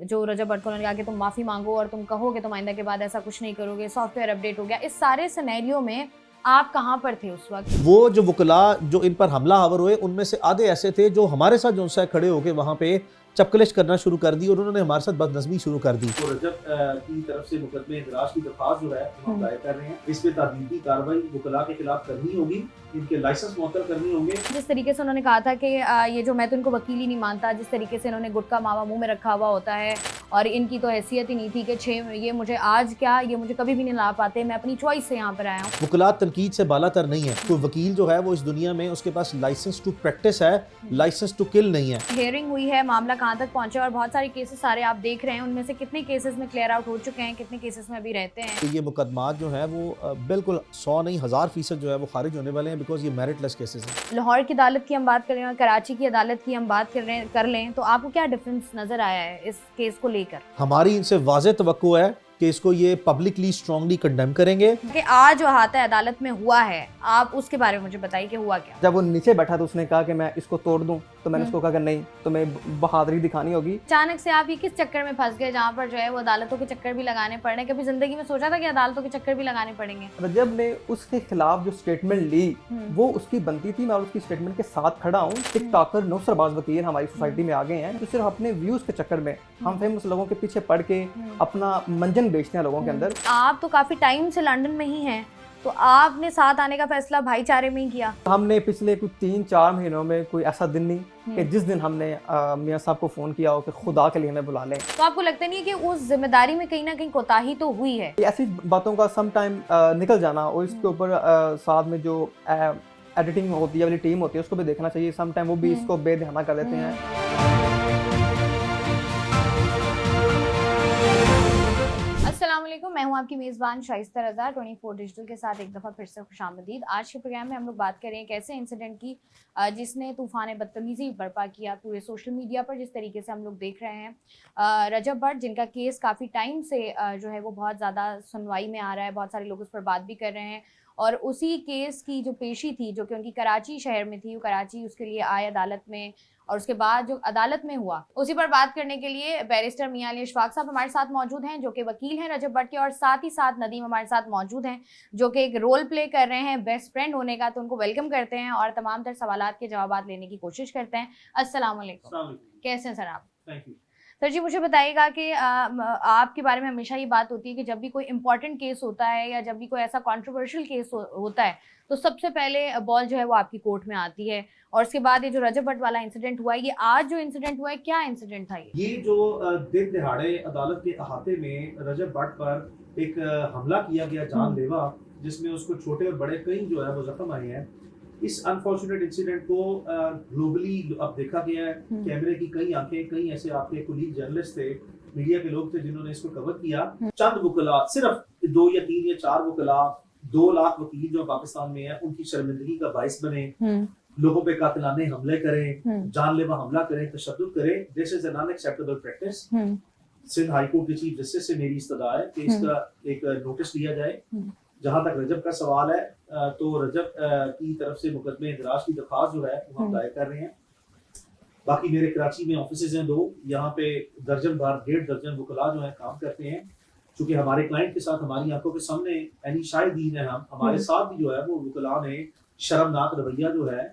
जो रजब भट्ट को उन्होंने कहा कि तुम माफ़ी मांगो और तुम कहो कि तुम आइंदा के बाद ऐसा कुछ नहीं करोगे, सॉफ्टवेयर अपडेट हो गया, इस सारे सिनेरियो में आप कहाँ पर थे उस वक्त? वो जो वकला जो इन पर हमलावर हुए उनमें से आधे ऐसे थे जो हमारे साथ जो उनसे खड़े होके वहाँ पे चपकलिश करना शुरू कर दी और उन्होंने हमारे साथ बदनज़मी शुरू कर दी। तो रजब की तरफ से मुकदमे इंदराज की दरख्वास्त जो है हम दायर कर रहे हैं। इस पे तादीदी कार्रवाई वकला के खिलाफ करनी होगी, इनके लाइसेंस मुअत्तल करने होंगे। जिस तरीके से उन्होंने कहा था कि ये जो मैं तो इनको वकील ही नहीं मानता, जिस तरीके से इन्होंने गुटका मावा मुंह में रखा हुआ होता है और इनकी तो हैसियत ही नहीं थी कि ये मुझे आज क्या, ये मुझे कभी भी नहीं ला पाते, मैं अपनी चॉइस से यहाँ पर आया हूँ। वकला तनकीद से बालातर नहीं है। कोई वकील जो है वो इस दुनिया में उसके पास लाइसेंस टू प्रैक्टिस है, लाइसेंस टू किल नहीं है। हियरिंग हुई है, मामला कहाँ तक पहुंचा और बहुत सारे केसेस सारे आप देख रहे हैं, उनमें से कितने केसेस में क्लियर आउट हो चुके हैं, कितने केसेस में अभी रहते हैं? तो ये मुकदमात जो है वो बिल्कुल 100 नहीं 1000% जो है वो खारिज होने वाले हैं, बिकॉज ये मेरिटलेस केसेस हैं। लाहौर की अदालत की हम बात कर रहे हैं और कराची की अदालत की हम बात कर लें तो आपको क्या डिफरेंस नजर आया है इस केस को लेकर? हमारी इनसे वाज़ेह तवक्को है कि इसको ये पब्लिकली स्ट्रांगली कंडेम करेंगे। कि आज जो हाथा अदालत में हुआ है, आप उसके बारे में मुझे बताइए कि हुआ क्या? जब वो नीचे बैठा तो उसने कहा कि मैं इसको तोड़ दूं, तो मैंने उसको कहा कि नहीं, तुम्हें बहादुरी दिखानी होगी। अचानक से आप ये किस चक्कर में फंस गए जहाँ पर जो है वो अदालतों के चक्कर भी लगाने पड़ रहे हैं? कभी जिंदगी में सोचा था कि अदालतों के चक्कर भी लगाने पड़ेंगे? रजब ने उसके खिलाफ जो स्टेटमेंट ली वो उसकी बनती थी, मैं उसकी स्टेटमेंट के साथ खड़ा हूँ। टिकटॉकर नौसरबाज वकील हमारी सोसाइटी में आ गए हैं जो सिर्फ अपने व्यूज के चक्कर में हम फेमस लोगों के पीछे पड़ के अपना मंजन बेचते हैं लोगों के अंदर। आप तो काफी टाइम से लंदन में ही हैं, तो आपने साथ आने का फैसला भाईचारे में ही किया? हमने पिछले कुछ 3-4 महीनों में कोई ऐसा दिन नहीं कि जिस दिन हमने मियां साहब को फोन किया हो कि खुदा के लिए हमें बुला लें। तो आपको लगता नहीं है कि उस जिम्मेदारी में कहीं ना कहीं कोताही तो हुई है? ऐसी बातों का सम टाइम निकल जाना और इसके ऊपर साथ में जो एडिटिंग होती है वाली टीम होती है उसको भी देखना चाहिए। सम टाइम वो भी इसको बेध्याना कर देते हैं। अस्सलाम वालेकुम, मैं हूं आपकी मेज़बान शाइस्ता रज़ा 24 डिजिटल के साथ एक दफ़ा फिर से खुशामदीद। आज के प्रोग्राम में हम लोग बात करें एक ऐसे इंसिडेंट की जिसने तूफ़ान बदतमीज़ी बर्पा किया पूरे सोशल मीडिया पर। जिस तरीके से हम लोग देख रहे हैं रजब भट्ट, जिनका केस काफ़ी टाइम से जो है वो बहुत ज़्यादा सुनवाई में आ रहा है, बहुत सारे लोग उस पर बात भी कर रहे हैं और उसी केस की जो पेशी थी जो कि उनकी कराची शहर में थी, वो कराची उसके लिए आए अदालत में और उसके बाद जो अदालत में हुआ उसी पर बात करने के लिए बैरिस्टर मियां अली इशफाक साहब हमारे साथ मौजूद हैं जो कि वकील हैं रजब भट्ट के, और साथ ही साथ नदीम हमारे साथ मौजूद हैं जो कि एक रोल प्ले कर रहे हैं बेस्ट फ्रेंड होने का। तो उनको वेलकम करते हैं और तमाम तर सवालात के जवाब लेने की कोशिश करते हैं। अस्सलाम वालेकुम, कैसे हैं सर आप? थैंक यू सर जी, मुझे बताइएगा कि आपके बारे में हमेशा ये बात होती है कि जब भी कोई इंपॉर्टेंट केस होता है या जब भी कोई ऐसा कंट्रोवर्शियल केस होता है तो सबसे पहले बॉल जो है वो आपकी कोर्ट में आती है, और उसके बाद ये जो रजब भट्ट वाला इंसिडेंट हुआ है, ये आज जो इंसिडेंट हुआ है, क्या इंसिडेंट था ये? ये जो दिन दिहाड़े अदालत के अहाते में रजब भट्ट पर एक हमला किया गया जानलेवा, जिसमें उसको छोटे और बड़े कई जो है वो जख्म आए हैं। इस अनफॉर्चुनेट इंसिडेंट को ग्लोबली अब देखा गया है। कैमरे की कई आंखें, कई ऐसे आपके कुलीग जर्नलिस्ट थे, मीडिया के लोग थे जिन्होंने इसको कवर किया। चंद वकला, सिर्फ 2 या 3 या 4 वकला, 2 लाख वकील जो पाकिस्तान में है, उनकी शर्मिंदगी का बाइस बने, लोगों पे कातिलाने हमले करें, जानलेवा हमला करें, तशद्दुद करें। This is an unacceptable practice. Sindh high court के चीफ जस्टिस से मेरी इस्तदा है कि इसका एक नोटिस लिया जाए। जहां तक रजब का सवाल है तो रजब की तरफ से मुकदमे इंदराज की दरख्वास्त जो है वो हम दायर कर रहे हैं। बाकी मेरे कराची में ऑफिसेज हैं 2, यहाँ पे दर्जन बार 1.5 दर्जन वकला जो है काम करते हैं। चूंकि हमारे क्लाइंट के साथ हमारी आंखों के सामने यानी शाहिदीन है, हम हमारे साथ भी जो है वो वकला ने शर्मनाक रवैया जो है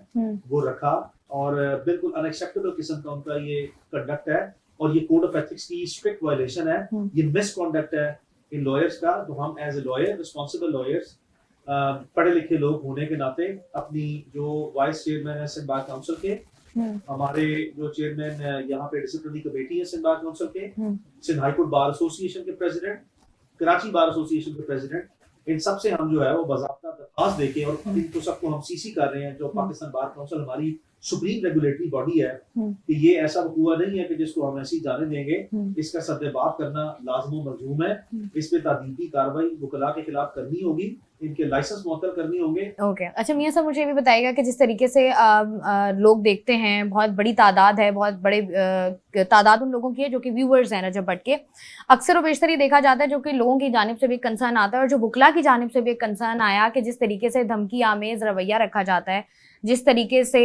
वो रखा और बिल्कुल अनएक्सेप्टेबल किस्म का उनका ये कंडक्ट है और ये कोड ऑफ एथिक्स की स्ट्रिक्ट वायलेशन है। ये मिसकॉन्डक्ट है इन लॉयर्स का। तो हम as a lawyer, responsible lawyers, पढ़े लिखे लोग होने के नाते अपनी जो वाइस चेयरमैन है सिंध बार काउंसिल के, हमारे जो चेयरमैन यहाँ पे डिसिप्लिनरी कमेटी है सिंध बार काउंसिल के, Sindh high court bar association के प्रेसिडेंट, कराची बार एसोसिएशन के प्रेसिडेंट, इन सब से हम जो है वो बाज़ाब्ता दरख्वास्त देके और इनको सबको हम सीसी कर रहे हैं। जो पाकिस्तान बार काउंसिल हमारी सुप्रीम रेगुलेटरी बॉडी है कि ये ऐसा वकूआ नहीं है कि जिसको हम ऐसी जाने देंगे। इसका सद्देबात करना लाज़िम मलज़ूम है। इस पे तादीदी कार्रवाई वकला के खिलाफ करनी होगी, इनके लाइसेंस मुअत्तल करनी होंगे। ओके अच्छा मियां साहब, मुझे ये भी बताइएगा कि जिस तरीके से लोग देखते हैं, बहुत बड़ी तादाद है, बहुत बड़े तादाद उन लोगों की है जो कि व्यूअर्स हैं रजब भट्ट के। अक्सर व बेशतर ये देखा जाता है जो कि लोगों की जानिब से भी एक कंसर्न आता है और जो वकला की जानिब से भी एक कंसर्न आया कि जिस तरीके से धमकी आमेज रवैया रखा जाता है, जिस तरीके से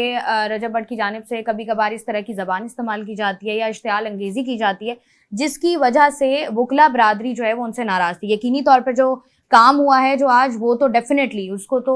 रजब भट्ट की जानिब से कभी कभार इस तरह की ज़बान इस्तेमाल की जाती है या इश्तियाल अंगेज़ी की जाती है, जिसकी वजह से वकला बरादरी जो है वो उनसे नाराज़ थी। यकीनी तौर पर जो काम हुआ है जो आज, वो तो डेफिनेटली उसको तो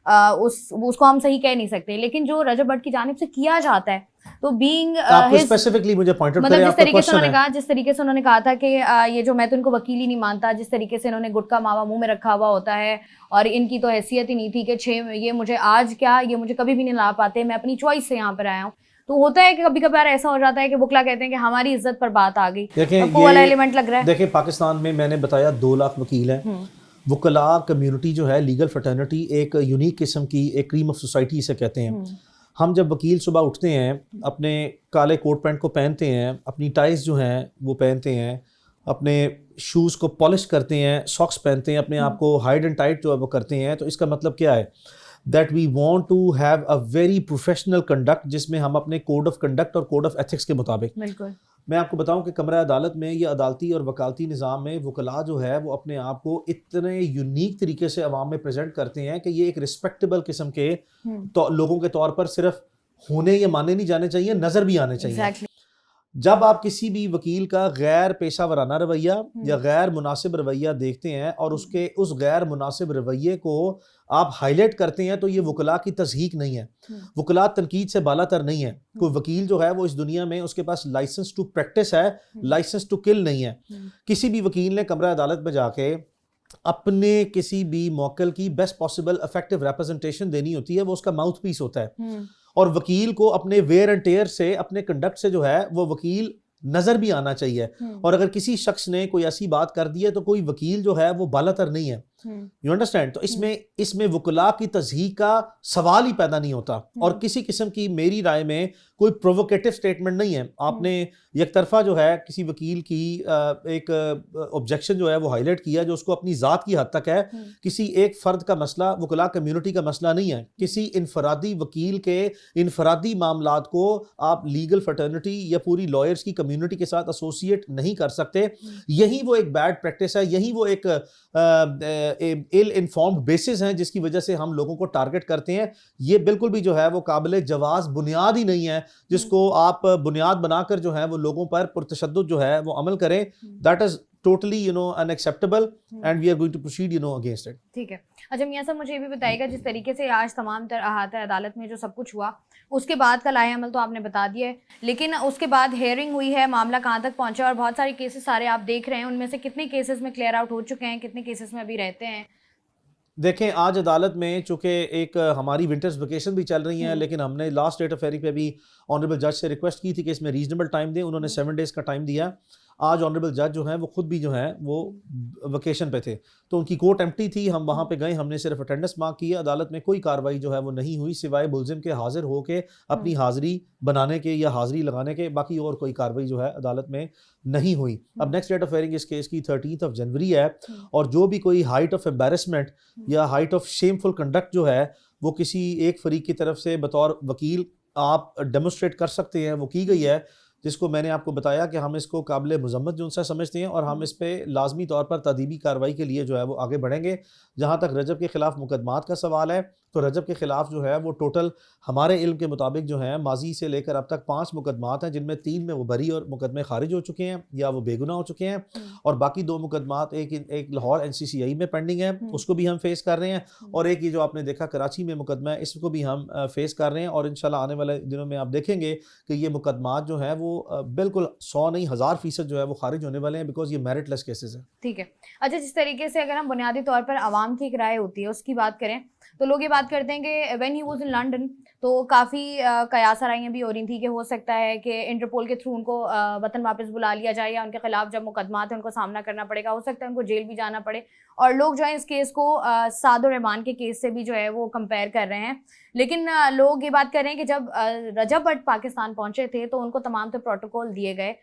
उसको हम सही कह नहीं सकते, लेकिन जो रजब भट्ट की जानिब से किया जाता है तो बीइंग आप स्पेसिफिकली मुझे पॉइंट आउट मतलब करें, जिस आपका तरीके से क्वेश्चन उन्होंने है। कहा, जिस तरीके से उन्होंने कहा था कि ये जो, मैं तो इनको वकील ही नहीं मानता, जिस तरीके से इन्होंने गुटखा मावा मुंह में रखा हुआ होता है और इनकी तो हैसियत ही नहीं थी कि ये मुझे आज क्या, ये मुझे कभी भी नहीं ला पाते, मैं अपनी चॉइस से यहाँ पर आया हूँ। तो होता है कि कभी कभार ऐसा हो जाता है कि वकला कहते हैं कि हमारी इज्जत पर बात आ गई, देखें, वो वाला एलिमेंट लग रहा है। देखिए, पाकिस्तान में मैंने बताया 2 लाख वकील हैं। वकला कम्युनिटी जो है, लीगल फ्रेटर्निटी, एक यूनिक किस्म की, एक क्रीम ऑफ सोसाइटी इसे कहते हैं। हम जब वकील सुबह उठते हैं, अपने काले कोट पैंट को पहनते हैं, अपनी टाइज जो हैं वो पहनते हैं, अपने शूज़ को पॉलिश करते हैं, सॉक्स पहनते हैं, अपने आप को हाइड एंड टाइट जो है वो करते हैं, तो इसका मतलब क्या है? That we want to have a very professional conduct, जिसमें हम अपने कोड ऑफ कंडक्ट और कोड ऑफ एथिक्स के मुताबिक। बिल्कुल। मैं आपको बताऊं कि कमरा अदालत में या अदालती और वकालती निज़ाम में वकला जो है वो अपने आप को इतने यूनिक तरीके से अवाम में प्रेजेंट करते हैं कि ये एक रिस्पेक्टेबल किस्म के तो लोगों के तौर पर सिर्फ होने या माने नहीं जाने चाहिए, नज़र भी आने चाहिए। Exactly. जब आप किसी भी वकील का गैर पेशा वराना रवैया या गैर मुनासिब रवैया देखते हैं और उसके उस गैर मुनासिब रवैये को आप हाईलाइट करते हैं, तो ये वकला की तस्हीक नहीं है। वकला तनकीद से बालातर नहीं है। कोई वकील जो है वो इस दुनिया में उसके पास लाइसेंस टू प्रैक्टिस है, लाइसेंस टू किल नहीं है। किसी भी वकील ने कमरा अदालत में जाके अपने किसी भी मौक्किल की बेस्ट पॉसिबल इफेक्टिव रिप्रेजेंटेशन देनी होती है, वो उसका माउथ पीस होता है। और वकील को अपने वेयर एंड टेयर से, अपने कंडक्ट से जो है वो वकील नजर भी आना चाहिए। और अगर किसी शख्स ने कोई ऐसी बात कर दी है तो कोई वकील जो है वो बालातर नहीं है। You understand? तो इसमें वकला की तस्हीक का सवाल ही पैदा नहीं होता। और किसी किस्म की, मेरी राय में, कोई प्रोवोकेटिव स्टेटमेंट नहीं है। आपने एक तरफा जो है किसी वकील की एक ऑब्जेक्शन जो है वो हाईलाइट किया, जो उसको अपनी ज़ात की हद तक है। किसी एक फ़र्द का मसला वकला कम्युनिटी का मसला नहीं है। किसी इनफरादी वकील के इनफरादी मामलात को आप लीगल फ्रेटर्निटी या पूरी लॉयर्स की कम्युनिटी के साथ एसोसिएट नहीं कर सकते। यही वो एक बैड प्रैक्टिस है, यही वो एक इल इन्फॉर्म्ड बेसिस हैं जिसकी वजह से हम लोगों को टारगेट करते हैं। ये बिल्कुल भी जो है वो काबिल जवाज़ बुनियाद ही नहीं है, जिसको आप बुनियाद बनाकर जो है वो लोगों पर पुरतशद्दुद जो है वो अमल करें। That is totally unacceptable and we are going to proceed against it. ठीक है। अच्छा मियां साहब, मुझे ये भी बताइएगा, जिस तरीके से आज तमाम अहाता अदालत में जो सब कुछ हुआ, उसके बाद का लाए अमल तो आपने बता दिया है, लेकिन उसके बाद हेयरिंग हुई है, मामला कहाँ तक पहुंचा और बहुत सारे केसेस सारे आप देख रहे हैं, उनमें से कितने केसेस में क्लियर आउट हो चुके हैं, कितने केसेस में अभी रहते हैं? देखें, आज अदालत में चूँकि एक हमारी विंटर्स वेकेशन भी चल रही हैं, लेकिन हमने लास्ट डेट ऑफ हेयरिंग पे भी ऑनरेबल जज से रिक्वेस्ट की थी कि इसमें रीजनेबल टाइम दें। उन्होंने 7 डेज़ का टाइम दिया। आज ऑनरेबल जज जो हैं वो खुद भी जो हैं वो वेकेशन पे थे, तो उनकी कोर्ट एम्प्टी थी। हम वहाँ पे गए, हमने सिर्फ अटेंडेंस मार्क किया। अदालत में कोई कार्रवाई जो है वो नहीं हुई, सिवाय मुल्जिम के हाजिर होके अपनी हाज़िरी बनाने के या हाज़िरी लगाने के। बाकी और कोई कार्रवाई जो है अदालत में नहीं हुई। अब नेक्स्ट डेट ऑफ हेयरिंग इस केस की 13 जनवरी है, और जो भी कोई हाइट ऑफ एम्बेरसमेंट या हाइट ऑफ शेमफुल कंडक्ट जो है वो किसी एक फरीक की तरफ से बतौर वकील आप डेमोस्ट्रेट कर सकते हैं, वो की गई है, जिसको मैंने आपको बताया कि हम इसको काबिल मजम्मत जो उनसे समझते हैं, और हम इस पे लाजमी तौर पर तदीबी कार्रवाई के लिए जो है वो आगे बढ़ेंगे। जहाँ तक रजब के ख़िलाफ़ मुकदमात का सवाल है, तो रजब के ख़िलाफ़ जो है वो टोटल हमारे इल्म के मुताबिक जो है माजी से लेकर अब तक 5 मुकदमात हैं, जिनमें 3 में वो बरी और मुकदमे खारिज हो चुके हैं या वो बेगुनाह हो चुके हैं, और बाकी 2 मुकदमात, एक लाहौर NCCI में पेंडिंग है, उसको भी हम फेस कर रहे हैं, और एक ये जो आपने देखा कराची में मुकदमा है, इसको भी हम फेस कर रहे हैं। और इंशाल्लाह आने वाले दिनों में आप देखेंगे कि ये मुकदमात जो हैं वो बिल्कुल 100 नहीं 1000% जो है वो खारिज होने वाले हैं, बिकॉज ये मेरिटलेस केसेस हैं। ठीक है। अच्छा, जिस तरीके से अगर हम बुनियादी तौर पर आवाम की एक राय होती है उसकी बात करें, तो लोग ये बात करते हैं कि when he was in London तो काफ़ी कयास आराइयाँ भी हो रही थी कि हो सकता है कि इंटरपोल के थ्रू उनको वतन वापस बुला लिया जाए, या उनके खिलाफ जब मुकदमात है उनको सामना करना पड़ेगा, हो सकता है उनको जेल भी जाना पड़े। और लोग जो है इस केस को साद और रहमान के केस से भी जो है वो कंपेयर कर रहे हैं। लेकिन लोग ये बात कर रहे हैं कि जब रजब भट्ट पाकिस्तान पहुंचे थे तो उनको तमाम तो प्रोटोकॉल दिए गए,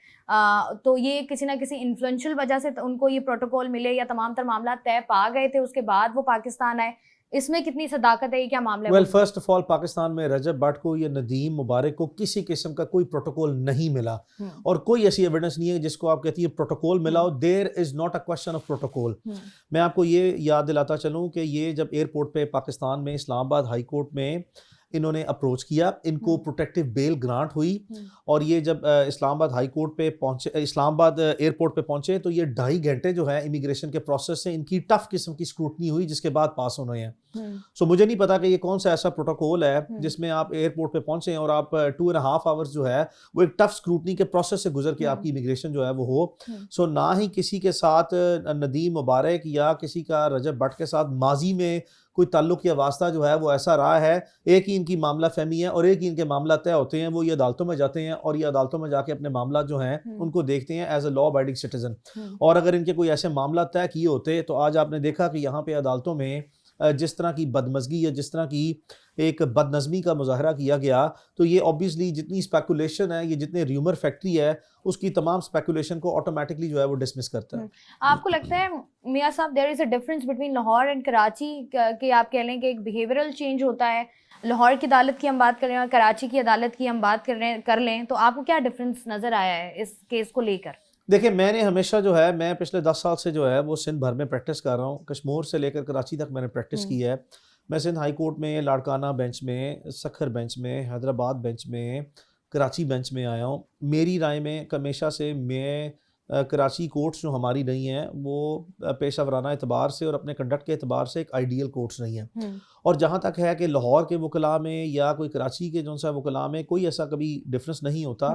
तो ये किसी ना किसी इन्फ्लुएंशियल वजह से उनको ये प्रोटोकॉल मिले या तमाम तर मामला तय पा गए थे, उसके बाद वो पाकिस्तान आए, इसमें कितनी सदाकत है, ये क्या मामला है? Well, first of all, Pakistan में रजब भट्ट को या नदीम मुबारक को किसी किस्म का कोई प्रोटोकॉल नहीं मिला, और कोई ऐसी एविडेंस नहीं है जिसको आप कहती है प्रोटोकॉल मिला हो। There is not a question of protocol. मैं आपको ये याद दिलाता चलूँ कि ये जब एयरपोर्ट पे पाकिस्तान में इस्लामाबाद हाई कोर्ट में इन्होंने अप्रोच किया, इनको प्रोटेक्टिव बेल ग्रांट हुई और ये जब इस्लामाबाद हाई कोर्ट पे पहुंचे, इस्लामाबाद एयरपोर्ट पे पहुंचे तो ये 2.5 घंटे जो है इमिग्रेशन के प्रोसेस से इनकी टफ किस्म की स्क्रूटनी हुई जिसके बाद पास होने हैं। सो मुझे नहीं पता कि ये कौन सा ऐसा प्रोटोकॉल है जिसमें आप एयरपोर्ट पे पहुंचे और आप 2.5 आवर्स जो है वो एक टफ स्क्रूटनी के प्रोसेस से गुजर के आपकी इमिग्रेशन जो है वो हो। सो ना ही किसी के साथ नदीम मुबारक या किसी का रजब भट्ट के साथ माजी में कोई ताल्लुक या वास्ता जो है वो ऐसा रहा है। एक ही इनकी मामला फहमी है और एक ही इनके मामला तय होते हैं, वो ये अदालतों में जाते हैं और ये अदालतों में जाके अपने मामला जो हैं उनको देखते हैं as a law abiding citizen. और अगर इनके कोई ऐसे मामला तय किए होते तो आज आपने देखा कि यहाँ पे अदालतों में जिस तरह की बदमज़गी या जिस तरह की एक बदनज़मी का मुजाहरा किया गया, तो ये ऑब्वियसली जितनी स्पेकुलेशन है, ये जितने र्यूमर फैक्ट्री है, उसकी तमाम स्पेकुलेशन को ऑटोमेटिकली जो है वो डिसमिस करता है। आपको लगता है मियां साहब there is a difference between Lahore and Karachi कि आप कह लें कि एक बिहेवियरल चेंज होता है, लाहौर की अदालत की हम बात कर रहे हैं और कराची की अदालत की हम बात कर लें, तो आपको क्या डिफरेंस नज़र आया है इस केस को लेकर? देखिए, मैंने हमेशा जो है, मैं पिछले 10 साल से जो है वो सिंध भर में प्रैक्टिस कर रहा हूँ। कश्मीर से लेकर कराची तक मैंने प्रैक्टिस की है। मैं सिंध हाई कोर्ट में, लाड़काना बेंच में, सखर बेंच में, हैदराबाद बेंच में, कराची बेंच में आया हूँ। मेरी राय में हमेशा से मैं कराची कोर्ट्स जो हमारी नहीं हैं वो पेशा वराना एतबार से और अपने कंडक्ट के एतबार से एक आइडियल कोर्ट्स नहीं हैं। और जहाँ तक है कि लाहौर के वकला में या कोई कराची के जो सा वकला में कोई ऐसा कभी डिफरेंस नहीं होता,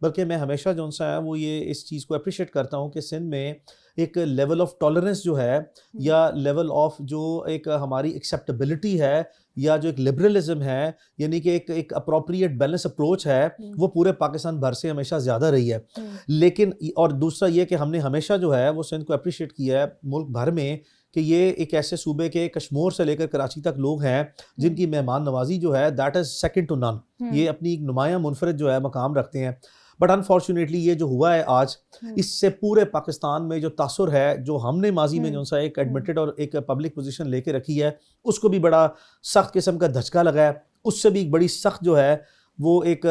बल्कि मैं हमेशा जो सा है वो ये इस चीज़ को अप्रिशिएट करता हूँ कि सिंध में एक लेवल ऑफ टॉलरेंस जो है या लेवल ऑफ जो एक हमारी एक्सेप्टेबिलिटी है या जो एक लिबरलिज्म है, यानी कि एक अप्रोप्रिएट बैलेंस अप्रोच है, वो पूरे पाकिस्तान भर से हमेशा ज़्यादा रही है। लेकिन और दूसरा ये कि हमने हमेशा जो है वो सिंध को अप्रिशिएट किया है मुल्क भर में कि ये एक ऐसे सूबे के कश्मीर से लेकर कराची तक लोग हैं जिनकी मेहमान नवाजी जो है that is second to none. ये अपनी एक नुमाया मुनफरद जो है मकाम रखते हैं। बट अनफॉर्चुनेटली ये जो हुआ है आज, इससे पूरे पाकिस्तान में जो तासुर है, जो हमने माजी में जो सा एक एडमिटेड और एक पब्लिक पोजीशन लेके रखी है, उसको भी बड़ा सख्त किस्म का धचका लगा है। उससे भी एक बड़ी सख्त जो है वो एक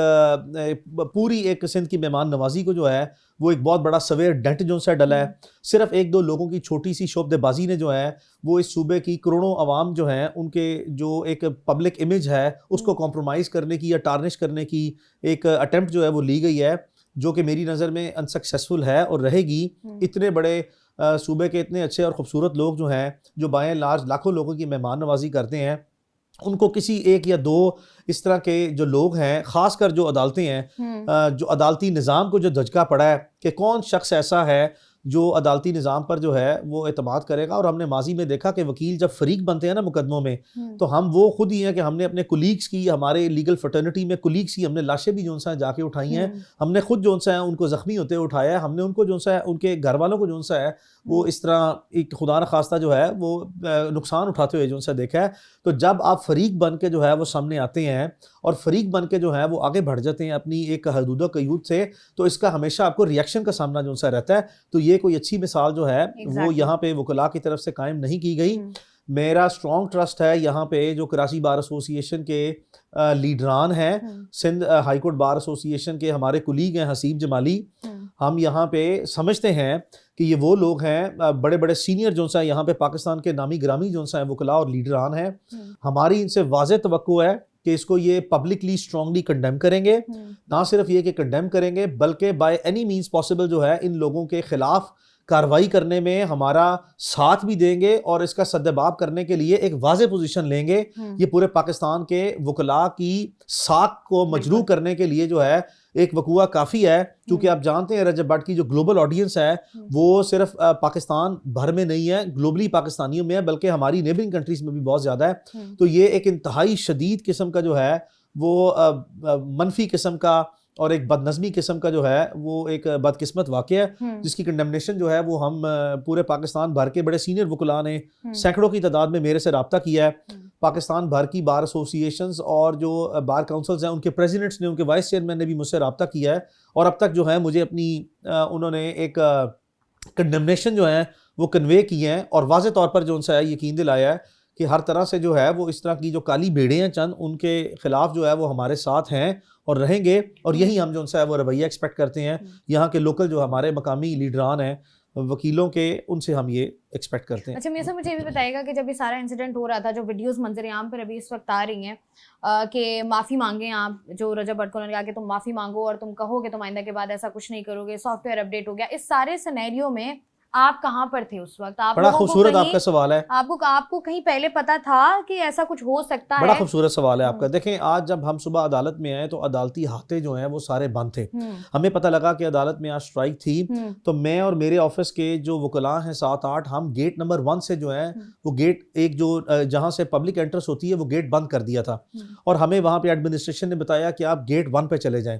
पूरी एक सिंध की मेहमान नवाजी को जो है वो एक बहुत बड़ा सवेर डेंट जो सा डला है। सिर्फ एक दो लोगों की छोटी सी शोबदेबाजी ने जो है वो इस सूबे की करोड़ों अवाम जो हैं उनके जो एक पब्लिक इमेज है उसको कॉम्प्रोमाइज़ करने की या टार्निश करने की एक अटेम्प्ट जो है वो ली गई है, जो कि मेरी नज़र में अनसक्सेसफुल है और रहेगी। इतने बड़े सूबे के इतने अच्छे और ख़ूबसूरत लोग जो हैं, जो बाय लार्ज लाखों लोगों की मेहमान नवाजी करते हैं, उनको किसी एक या दो इस तरह के जो लोग हैं, ख़ासकर जो अदालतें हैं, जो अदालती निज़ाम को जो धचका पड़ा है कि कौन शख्स ऐसा है जो अदालती निज़ाम पर जो है वो एतमाद करेगा। और हमने माजी में देखा कि वकील जब फरीक बनते हैं ना मुकदमों में, तो हम वो खुद ही हैं कि हमने अपने कुलीग्स की, हमारे लीगल फ्रेटर्निटी में कुलीग्स की हमने लाशें भी जो सा जाके उठाई हैं, हमने खुद जो सा है उनको ज़ख्मी होते उठाया है, हमने उनको जो सा है उनके घर वालों को जो सा है वो इस तरह एक खुदा न खास्ता जो है वो नुकसान उठाते हुए जो सा देखा है। तो जब आप फरीक बन के जो है वो सामने आते हैं और फरीक बन के जो है वो आगे बढ़ जाते हैं अपनी एक हदूद क़यूद से, तो इसका हमेशा आपको रिएक्शन का सामना जो सा रहता है। तो ये कोई अच्छी मिसाल जो है वो यहाँ पे वकला की तरफ से कायम नहीं की गई। मेरा स्ट्रॉन्ग ट्रस्ट है यहाँ पे जो कराची बार एसोसिएशन के लीडरान हैं, Sindh high court bar association के हमारे कुलीग हैं हसीब जमाली, हम यहाँ पे समझते हैं कि ये वो लोग हैं बड़े बड़े सीनियर जो सा यहाँ पे पाकिस्तान के नामी ग्रामी जो सा है वकला और लीडरान हैं। हमारी इनसे वाज़ेह तवक्को है कि इसको ये पब्लिकली स्ट्रांगली कंडेम करेंगे। ना सिर्फ ये कि कंडेम करेंगे बल्कि बाय एनी मीन्स पॉसिबल जो है इन लोगों के खिलाफ कार्रवाई करने में हमारा साथ भी देंगे और इसका सद्देबाब करने के लिए एक वाज़ेह पोजीशन लेंगे। ये पूरे पाकिस्तान के वकला की साख को मजरू करने के लिए जो है एक वकूआ काफ़ी है, क्योंकि आप जानते हैं रजब भट्ट की जो ग्लोबल ऑडियंस है वो सिर्फ पाकिस्तान भर में नहीं है, ग्लोबली पाकिस्तानियों में है, बल्कि हमारी नेबरिंग कंट्रीज में भी बहुत ज़्यादा है। तो ये एक इंतहाई शदीद किस्म का जो है वो मनफी किस्म का और एक बदनज़मी किस्म का जो है वो एक बदकिस्मत वाक़या है, जिसकी कंडेमनेशन जो है वो हम पूरे पाकिस्तान भर के बड़े सीनियर वकला ने सैकड़ों की तादाद में मेरे से रब्ता किया है। पाकिस्तान भर की बार एसोसिएशंस और जो बार काउंसिल्स हैं उनके प्रेसिडेंट्स ने, उनके वाइस चेयरमैन ने भी मुझसे रब्ता किया है और अब तक जो है मुझे अपनी उन्होंने एक कंडेमनेशन जो है वो कन्वे किए हैं और वाज़ेह तौर पर जो उनसे यकीन दिलाया है कि हर तरह से जो है वो इस तरह की जो काली भेड़ें हैं चंद, उनके खिलाफ जो है वो हमारे साथ हैं और रहेंगे। और यही हम जो उनसे है वो रवैया एक्सपेक्ट करते हैं। यहाँ के लोकल जो हमारे मकामी लीडरान हैं वकीलों के उनसे हम ये एक्सपेक्ट करते हैं। अच्छा मियां साहब, मुझे ये भी बताइएगा कि जब ये सारा इंसिडेंट हो रहा था, जो वीडियोस मंजर आम पर अभी इस वक्त आ रही हैं कि माफ़ी मांगे आप, जो रजब भट्ट को उन्होंने कहा कि तुम माफ़ी मांगो और तुम कहो कि तुम आइंदा के बाद ऐसा कुछ नहीं करोगे, सॉफ्टवेयर अपडेट हो गया, इस सारे सिनेरियो में आप कहाँ पर थे उस वक्त? आप बड़ा लोगों को खूबसूरत कहीं- आपका सवाल है। आपको कहीं पहले पता था कि ऐसा कुछ हो सकता बड़ा है? खूबसूरत सवाल है आपका। देखें, आज जब हम सुबह अदालत में आए तो अदालती हाथे जो हैं वो सारे बंद थे। हमें पता लगा कि अदालत में आज स्ट्राइक थी, तो मैं और मेरे ऑफिस के जो वकला हैं 7-8, हम गेट नंबर 1 से जो है वो गेट एक जो जहाँ से पब्लिक एंट्रेंस होती है वो गेट बंद कर दिया था, और हमें वहाँ पे एडमिनिस्ट्रेशन ने बताया कि आप गेट 1 पे चले जाएं,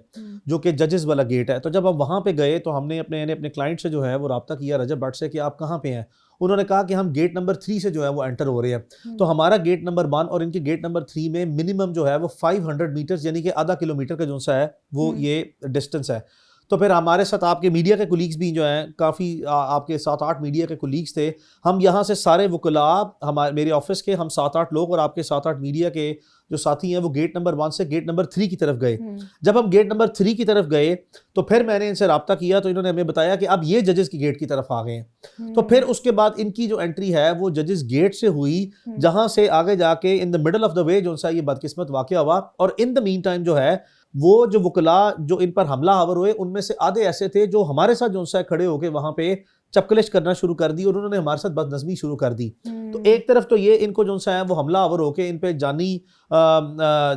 जो कि जजेस वाला गेट है। तो जब हम वहाँ पे गए तो हमने अपने क्लाइंट से जो है वो रब्ता किया रजब भट्ट से कि आप कहाँ पे हैं। उन्होंने कहा कि हम गेट नंबर 3 से जो है वो एंटर हो रहे हैं। तो हमारा गेट नंबर 1 और इनके गेट नंबर 3 में मिनिमम जो है वो 500 मीटर्स यानी कि आधा किलोमीटर का जो सा है वो ये डिस्टेंस है। तो फिर हमारे साथ आपके मीडिया के कोलीग्स भी जो हैं, काफ़ी आपके 7-8 मीडिया के कोलीग्स थे। हम यहाँ से सारे वकला, हमारे मेरे ऑफिस के हम 7-8 लोग और आपके 7-8 मीडिया के जो साथी हैं वो गेट नंबर 1 से गेट नंबर 3 की तरफ गए। जब हम गेट नंबर 3 की तरफ गए तो फिर मैंने इनसे रब्ता किया, तो इन्होंने हमें बताया कि अब ये जजेस की गेट की तरफ आ गए हैं। तो फिर उसके बाद इनकी जो एंट्री है वो जजेस गेट से हुई, जहाँ से आगे जाके in the middle of the way जो सा ये बदकिस्मत वाक़या हुआ। और इन द मीन टाइम जो है वो जो वकला जो इन पर हमला आवर हुए, उनमें से आधे ऐसे थे जो हमारे साथ जो सा खड़े होके वहाँ पे चपकलिश करना शुरू कर दी और उन्होंने हमारे साथ बदनज़मी शुरू कर दी। तो एक तरफ तो ये इनको जो सा है वो हमला आवर होके इन पे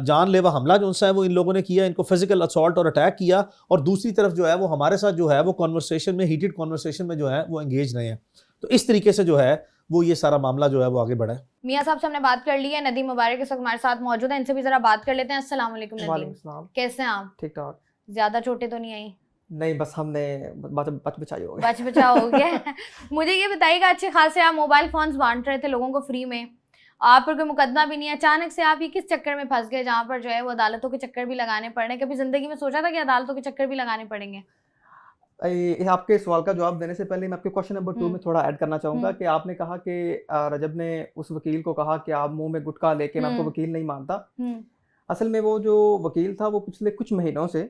जानलेवा हमला जो सा है वो इन लोगों ने किया, इनको फिजिकल असॉल्ट और अटैक किया, और दूसरी तरफ जो है वो हमारे साथ जो है वो कॉन्वर्सेशन में, हीटेड कॉन्वर्सेशन में जो है वो एंगेज रहे हैं। तो इस तरीके से जो है वो ये सारा मामला जो है वो आगे बढ़ा है। मियां साहब से हमने बात कर ली है, नदीम मुबारक इस वक्त हमारे साथ मौजूद है, इनसे भी जरा बात कर लेते हैं। अस्सलाम वालेकुम नदीम, वालेकुम सलाम। कैसे हैं आप? ठीक ठाक। ज्यादा चोटें तो नहीं आई? नहीं, बस हमने बच बचाई हो गई। बच बचा हो गया। मुझे ये बताइएगा, अच्छे खासे आप मोबाइल फोन्स बांट रहे थे लोगों को फ्री में, आप पर कोई मुकदमा भी नहीं है, अचानक से आप ये किस चक्कर में फंस गए जहाँ पर जो है वो अदालतों के चक्कर भी लगाने पड़ रहे हैं? कभी जिंदगी में सोचा था कि अदालतों के चक्कर भी लगाने पड़ेंगे? आपके सवाल का जवाब देने से पहले मैं आपके क्वेश्चन नंबर 2 में थोड़ा ऐड करना चाहूँगा कि आपने कहा कि रजब ने उस वकील को कहा कि आप मुंह में गुटखा लेके मैं आपको वकील नहीं मानता। असल में वो जो वकील था वो पिछले कुछ महीनों से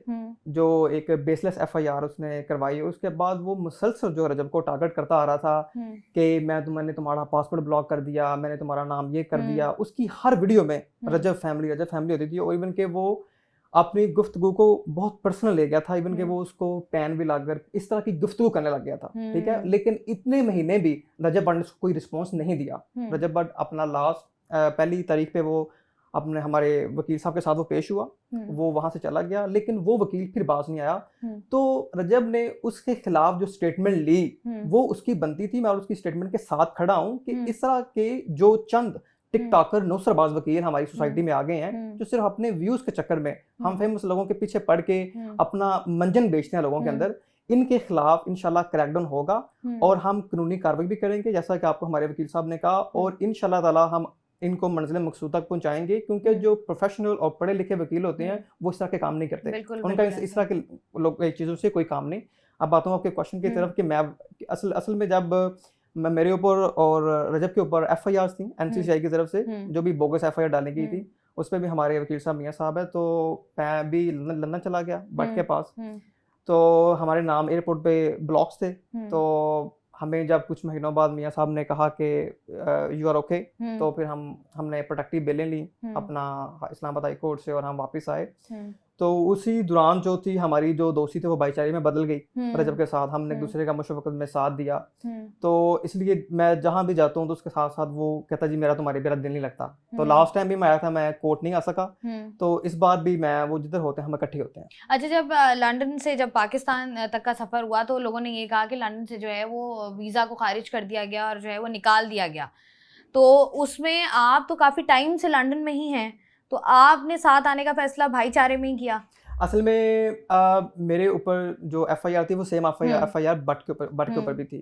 जो एक बेसलेस FIR उसने करवाई, उसके बाद वो मुसलसल जो रजब को टारगेट करता आ रहा था कि मैंने तुम्हारा पासपोर्ट ब्लॉक कर दिया, मैंने तुम्हारा नाम ये कर दिया। उसकी हर वीडियो में रजब फैमिली होती थी, और इवन के वो अपनी गुफ्तगू को बहुत पर्सनल ले गया था, इवन के वो उसको पैन भी लाकर इस तरह की गुफ्तगू करने लग गया था। ठीक है, लेकिन इतने महीने भी रजब भट्ट ने कोई रिस्पॉन्स नहीं दिया। रजब भट्ट अपना लास्ट पहली तारीख पे वो अपने हमारे वकील साहब के साथ वो पेश हुआ, वो वहां से चला गया, लेकिन वो वकील फिर बाज नहीं आया। तो रजब ने उसके खिलाफ जो स्टेटमेंट ली वो उसकी बनती थी, मैं उसकी स्टेटमेंट के साथ खड़ा हूँ कि इस तरह के जो चंद टिकटॉकर नौसरबाज वकील हमारी सोसाइटी में आ गए हैं, जो सिर्फ अपने व्यूज के चक्कर में हम फेमस लोगों के पीछे पड़ के अपना मंजन बेचते हैं लोगों के अंदर, इनके खिलाफ इंशाल्लाह क्रैकडाउन होगा और हम कानूनी कार्रवाई भी करेंगे, जैसा कि आपको हमारे वकील साहब ने कहा, और इंशाल्लाह ताला हम इनको मंजिल मकसूद तक पहुंचाएंगे, क्योंकि जो प्रोफेशनल और पढ़े लिखे वकील होते हैं वो इस तरह के काम नहीं करते, उनका इस तरह के लोग चीज़ों से कोई काम नहीं। अब बात हूँ आपके क्वेश्चन की तरफ कि मैं असल में जब मेरे ऊपर और रजब के ऊपर FIR थी NCCI की तरफ से, जो भी बोगस FIR डाली गई थी, उस पर भी हमारे वकील साहब मियाँ साहब है, तो मैं भी लंदन चला गया भट्ट के पास, तो हमारे नाम एयरपोर्ट पे ब्लॉक्स थे। तो हमें जब कुछ महीनों बाद मियाँ साहब ने कहा कि यू आर ओके, तो फिर हमने प्रोटेक्टिव बेलें ली अपना इस्लामाबाद हाई कोर्ट से और हम वापस आए। तो उसी दौरान जो थी हमारी जो दोस्ती थी वो भाईचारे में बदल गई रजब के साथ, हमने एक दूसरे का मुश्किल में साथ दिया। तो इसलिए मैं जहाँ भी जाता हूँ तो उसके साथ साथ वो कहता जी मेरा तुम्हारे मेरा दिल नहीं लगता। तो लास्ट टाइम भी मैं आया था, मैं कोर्ट नहीं आ सका, तो इस बार भी मैं वो जिधर होते हैं हम इकट्ठे होते हैं। अच्छा, जब लंदन से जब पाकिस्तान तक का सफर हुआ तो लोगों ने ये कहा कि लंदन से जो है वो वीज़ा को खारिज कर दिया गया और जो है वो निकाल दिया गया, तो उसमें आप तो काफ़ी टाइम से लंदन में ही हैं, तो आपने साथ आने का फैसला भाईचारे में ही किया? असल में मेरे ऊपर जो FIR थी वो सेम FIR भट्ट के ऊपर भी थी,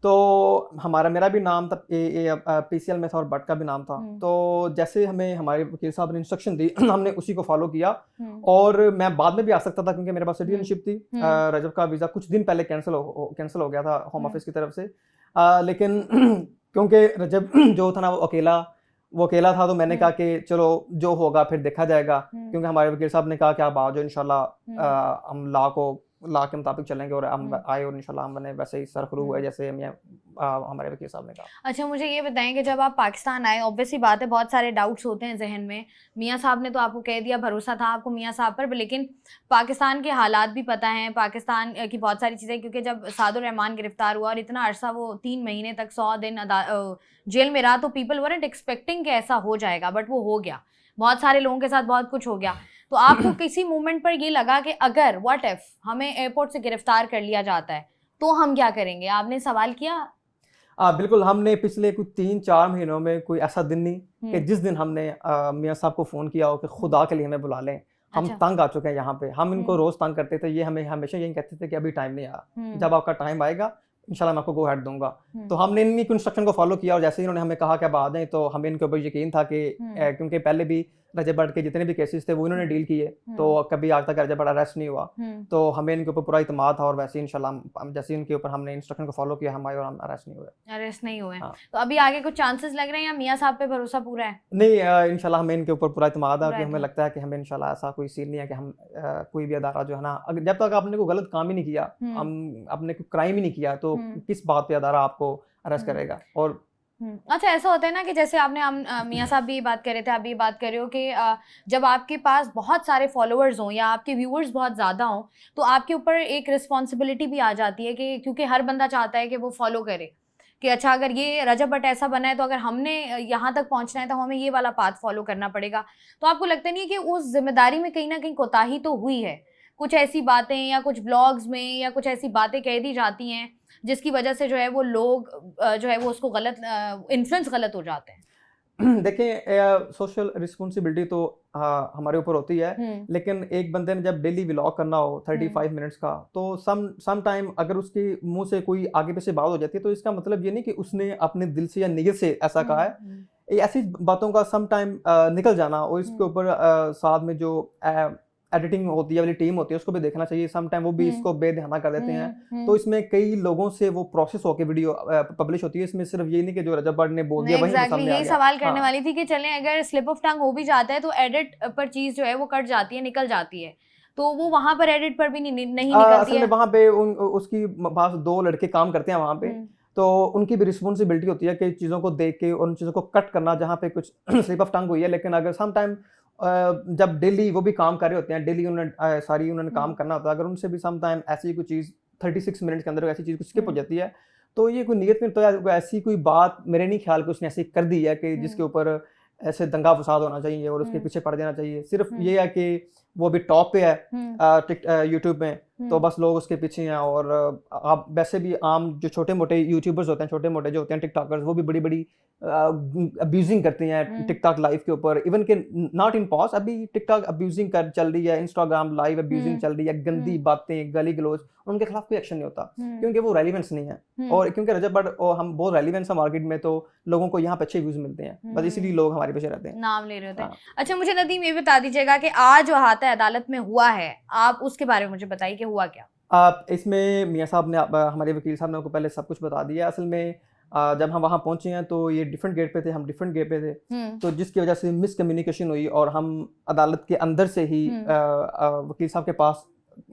तो मेरा भी नाम था PCL में था और भट्ट का भी नाम था। तो जैसे हमें हमारे वकील साहब ने इंस्ट्रक्शन दी हमने उसी को फॉलो किया, और मैं बाद में भी आ सकता था क्योंकि मेरे पास सिटीजनशिप थी। रजब का वीज़ा कुछ दिन पहले कैंसिल हो गया था होम ऑफिस की तरफ से, लेकिन क्योंकि रजब जो था ना वो अकेला था, तो मैंने कहा कि चलो जो होगा फिर देखा जाएगा, क्योंकि हमारे वकील साहब ने कहा कि आप आ जाओ इंशाल्लाह हम लॉ को ला के मुताबिक चलेंगे और हम आए और इंशाल्लाह हमने वैसे ही सरखरू हुआ जैसे हमारे वकील साहब ने कहा। अच्छा, मुझे ये बताएं कि जब आप पाकिस्तान आए, ऑब्वियसली बात है बहुत सारे डाउट्स होते हैं जहन में, मियाँ साहब ने तो आपको कह दिया, भरोसा था आपको मियाँ साहब पर, लेकिन पाकिस्तान के हालात भी पता हैं, पाकिस्तान की बहुत सारी चीज़ें, क्योंकि जब सादुर रहमान गिरफ्तार हुआ और इतना अरसा वो 3 महीने तक 100 दिन जेल में रहा, तो पीपल वरंट एक्सपेक्टिंग कि ऐसा हो जाएगा, बट वो हो गया। बहुत सारे लोगों के साथ बहुत कुछ हो गया। तो आपको किसी मोमेंट पर ये लगा कि अगर व्हाट इफ हमें एयरपोर्ट से गिरफ्तार कर लिया जाता है तो हम क्या करेंगे? आपने सवाल किया? बिल्कुल, हमने पिछले कुछ 3-4 महीनों में कोई ऐसा दिन नहीं कि जिस दिन हमने मियाँ साहब को फ़ोन किया हो कि खुदा के लिए हमें बुला लें, हम अच्छा। तंग आ चुके हैं यहाँ पे। हम इनको रोज़ तंग करते थे, ये हमें हमेशा यही कहते थे कि अभी टाइम नहीं आया, जब आपका टाइम आएगा इंशाल्लाह मैं आपको गो हेड दूंगा। तो हमने इनकी इंस्ट्रक्शन को फॉलो किया और जैसे ही इन्होंने हमें कहा कि अब आ जाएं, तो हमें इनके ऊपर यकीन था कि क्योंकि पहले भी रजब भट्ट के जितने भी केसेस थे वो इन्होंने डील किए, तो कभी आज तक रजब भट्ट अरेस्ट नहीं हुआ, तो हमें इनके ऊपर पूरा इत्मीनाद था और वैसे ही इंशाल्लाह जैसे इनके ऊपर हमने इंस्ट्रक्शन को फॉलो किया हम आए और हम अरेस्ट नहीं हुए। अरेस्ट नहीं हुए। हाँ। तो अभी आगे कुछ चांसेस लग रहे हैं या मियाँ साहब पे भरोसा पूरा है? नहीं, इंशाल्लाह हमें इनके ऊपर पूरा इत्मीनाद है पूरा कि हमें इत्मीनाद। लगता है कि हमें इंशाल्लाह ऐसा कोई सीन नहीं है कि हम कोई भी अदारा जो है ना, जब तक आपने कोई गलत काम ही नहीं किया, हम आपने कोई क्राइम ही नहीं किया, तो किस बात पे अदारा आपको अरेस्ट करेगा। और अच्छा, ऐसा होता है ना कि जैसे आपने मियाँ साहब भी ये बात कर रहे थे, आप भी ये बात कर रहे हो कि जब आपके पास बहुत सारे फॉलोअर्स हों या आपके व्यूअर्स बहुत ज़्यादा हों, तो आपके ऊपर एक रिस्पॉन्सिबिलिटी भी आ जाती है कि क्योंकि हर बंदा चाहता है कि वो फॉलो करे कि अच्छा अगर ये रजब भट्ट ऐसा बना है तो अगर हमने यहाँ तक पहुँचना है तो हमें ये वाला पाथ फॉलो करना पड़ेगा। तो आपको लगता नहीं है कि उस जिम्मेदारी में कहीं ना कहीं कोताही तो हुई है? कुछ ऐसी बातें या कुछ ब्लॉग्स में या कुछ ऐसी बातें कह दी जाती हैं जिसकी वजह से जो है वो लोग जो है वो उसको गलत इन्फ्लुएंस गलत हो जाते हैं? देखें, सोशल रिस्पॉन्सिबिलिटी तो हमारे ऊपर होती है, लेकिन एक बंदे ने जब डेली व्लॉग करना हो 35 मिनट्स का, तो सम टाइम अगर उसके मुंह से कोई आगे पीछे बात हो जाती है तो इसका मतलब ये नहीं कि उसने अपने दिल से या नियत से ऐसा कहा है। ऐसी बातों का सम टाइम निकल जाना और इसके ऊपर साथ में जो एडिटिंग होती है वाली टीम होती है उसको भी देखना चाहिए। सम टाइम वो भी इसको बेध्याना कर देते हैं, तो इसमें कई लोगों से वो प्रोसेस होकर वीडियो पब्लिश होती है। इसमें सिर्फ ये नहीं कि जो रजब भट्ट ने बोल दिया वही सामने आ गया। यही सवाल करने वाली थी कि चलें अगर स्लिप ऑफ टंग हो भी जाता है तो एडिट पर चीज जो है वो कट जाती है, निकल जाती है, तो वो वहां पर एडिट पर भी नहीं निकलती है। वहां पे उसकी पास 2 लड़के काम करते हैं वहां पे, तो उनकी भी रिस्पॉन्सिबिलिटी होती है कि चीज़ों को देख के और उन चीज़ों को कट करना जहाँ पे कुछ स्लिप ऑफ टंग हुई है। लेकिन अगर सम टाइम जब डेली वो भी काम कर रहे होते हैं, डेली उन्होंने काम करना होता है, अगर उनसे भी सम टाइम ऐसी कोई चीज़ 36 मिनट के अंदर ऐसी चीज़ स्किप हो जाती है, तो ये कोई नियत में तो ऐसी कोई बात मेरे नहीं ख्याल कि उसने ऐसी कर दी है कि जिसके ऊपर ऐसे दंगा फसाद होना चाहिए और उसके पीछे पड़ जाना चाहिए। सिर्फ ये है कि वो भी टॉप पे है यूट्यूब में, तो बस लोग उसके पीछे हैं। और आप वैसे भी आम जो छोटे मोटे यूट्यूबर्स होते हैं, छोटे मोटे जो होते हैं टिकटॉकर्स, वो भी बड़ी बड़ी अब्यूजिंग करते हैं टिकटॉक लाइव के ऊपर। इवन के नॉट इन पॉज, अभी टिकटॉक अब्यूजिंग चल रही है, इंस्टाग्राम लाइव अब्यूजिंग चल रही है, गंदी बातें, गाली गलौज, उनके खिलाफ कोई एक्शन नहीं होता क्योंकि वो रेलिवेंस नहीं है। और क्योंकि रजब भट्ट और हम बहुत रेलिवेंस है मार्केट में, तो लोगों को यहाँ पे अच्छे व्यूज मिलते हैं, बस इसीलिए लोग हमारे पीछे रहते हैं, नाम ले रहे होते हैं। अच्छा, मुझे नदीम ये बता दीजिएगा कि आज जो हाथ अदालत में हुआ है, आप उसके बारे में मुझे बताइए कि हुआ क्या? इसमें मियाँ साहब ने हमारे वकील साहब ने आपको पहले सब कुछ बता दिया। असल में जब हम वहाँ पहुँचे हैं तो ये डिफरेंट गेट पे थे, हम डिफरेंट गेट पे थे, तो जिसकी वजह से मिसकम्युनिकेशन हुई और हम अदालत के अंदर से ही वकील साहब के पास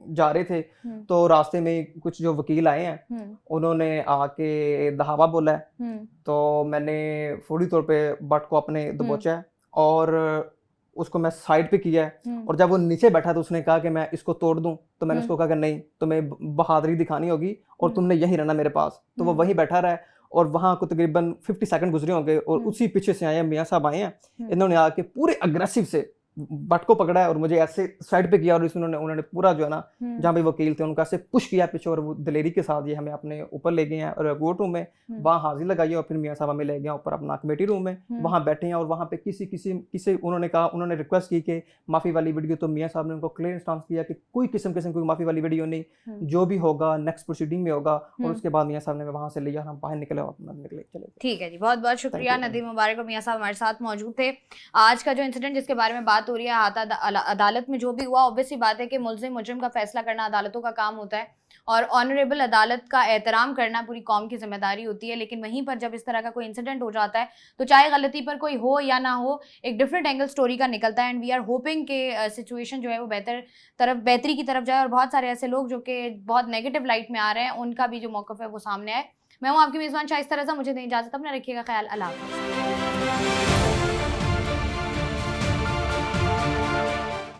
जा रहे थे, तो रास्ते में कुछ जो वकील आए हैं उन्होंने आके दहावा बोला है, तो मैंने फौरी तौर पे भट्ट को अपने दबोचा है और उसको मैं साइड पे किया है। और जब वो नीचे बैठा तो उसने कहा कि मैं इसको तोड़ दूं, तो मैंने उसको कहा कि नहीं, तुम्हें बहादुरी दिखानी होगी और तुमने यहीं रहना मेरे पास। तो वो वहीं बैठा रहा और वहाँ को तकरीबन 50 सेकंड गुजरे होंगे और उसी पीछे से आए मियाँ साहब आए हैं, इन्होंने आके पूरे अग्रेसिव से भट्ट को पकड़ा है और मुझे ऐसे साइड पे किया और इसमें उन्होंने पूरा जो है ना, जहाँ पे वकील थे उनका से पुश किया पीछे और वो दिलेरी के साथ ये हमें अपने ऊपर ले गए हैं और कोर्ट रूम में वहाँ हाजिर लगाई और फिर मियाँ साहब हमें ले गए ऊपर अपना कमेटी रूम में, वहाँ बैठे हैं। और वहाँ पे किसी उन्होंने कहा, उन्होंने रिक्वेस्ट की कि माफ़ी वाली वीडियो, तो मियाँ साहब ने उनको क्लियर स्टांस किया कि कोई किस्म की माफ़ी वाली वीडियो नहीं, जो भी होगा नेक्स्ट प्रोसीडिंग में होगा। और उसके बाद मियाँ साहब ने वहाँ से लिया, हम बाहर निकले और निकले चले। ठीक है जी, बहुत बहुत शुक्रिया नदीम मुबारक और मियाँ साहब हमारे साथ मौजूद थे। आज का जो इंसिडेंट जिसके बारे में बात बात हो रही है अदालत में जो भी हुआ, ऑब्वियसली बात है कि मुजरिम का फैसला करना अदालतों का काम होता है और ऑनरेबल अदालत का एहतराम करना पूरी कौम की जिम्मेदारी होती है। लेकिन वहीं पर जब इस तरह का कोई इंसिडेंट हो जाता है तो चाहे गलती पर कोई हो या ना हो, एक डिफरेंट एंगल स्टोरी का निकलता है। एंड वी आर होपिंग कि सिचुएशन जो है वो बेहतरी की तरफ जाए और बहुत सारे ऐसे लोग जो कि बहुत नेगेटिव लाइट में आ रहे हैं उनका भी जो मौक़िफ़ है वो सामने आए। मैं हूँ आपकी मेज़बान शाइस्ता रज़ा, मुझे दें इजाज़त, अपना रखिएगा ख्याल, अल्लाह हाफ़िज़।